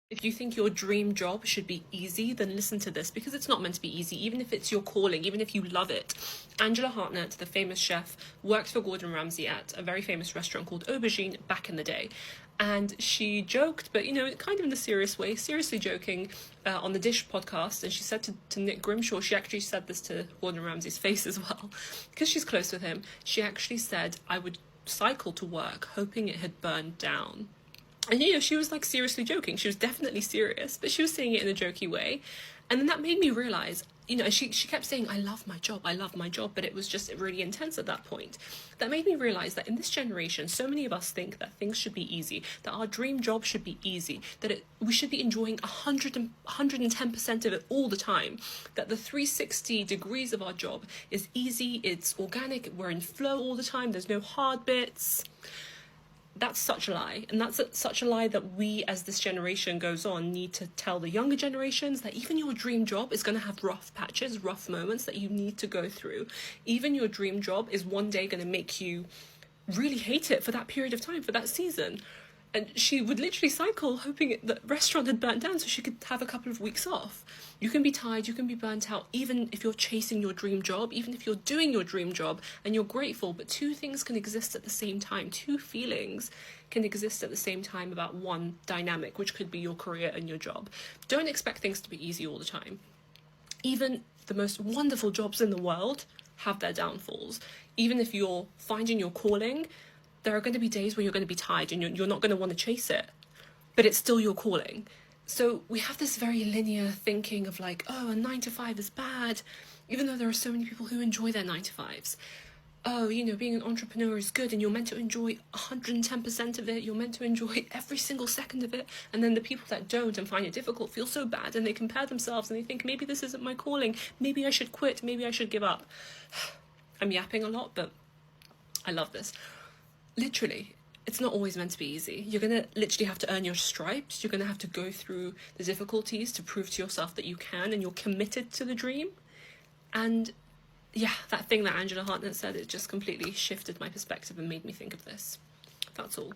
If you think your dream job should be easy, then listen to this, because it's not meant to be easy, even if it's your calling, even if you love it. Angela Hartnett, the famous chef, worked for Gordon Ramsay at a very famous restaurant called Aubergine back in the day. And she joked, but kind of in a serious way, seriously joking, on the Dish podcast. And she said to Nick Grimshaw, she actually said this to Gordon Ramsay's face as well, because she's close with him. She actually said, "I would cycle to work hoping it had burned down." And she was like seriously joking. She was definitely serious, but she was saying it in a jokey way. And then that made me realize, she kept saying, I love my job, but it was just really intense at that point. That made me realize that in this generation, so many of us think that things should be easy, that our dream job should be easy, that we should be enjoying 110% of it all the time, that the 360 degrees of our job is easy, it's organic, we're in flow all the time, there's no hard bits. That's such a lie. And that's such a lie that we, as this generation goes on, need to tell the younger generations that even your dream job is going to have rough patches, rough moments that you need to go through. Even your dream job is one day going to make you really hate it for that period of time, for that season. And she would literally cycle hoping the restaurant had burnt down so she could have a couple of weeks off. You can be tired, you can be burnt out, even if you're chasing your dream job, even if you're doing your dream job and you're grateful, but two things can exist at the same time. Two feelings can exist at the same time about one dynamic, which could be your career and your job. Don't expect things to be easy all the time. Even the most wonderful jobs in the world have their downfalls. Even if you're finding your calling, there are going to be days where you're going to be tired and you're not going to want to chase it, but it's still your calling. So we have this very linear thinking of like, oh, a 9-to-5 is bad, even though there are so many people who enjoy their 9-to-5s. Oh, being an entrepreneur is good and you're meant to enjoy 110% of it. You're meant to enjoy every single second of it. And then the people that don't and find it difficult feel so bad and they compare themselves and they think, maybe this isn't my calling. Maybe I should quit. Maybe I should give up. I'm yapping a lot, but I love this. Literally, it's not always meant to be easy. You're going to literally have to earn your stripes. You're going to have to go through the difficulties to prove to yourself that you can and you're committed to the dream. And yeah, that thing that Angela Hartnett said, it just completely shifted my perspective and made me think of this. That's all.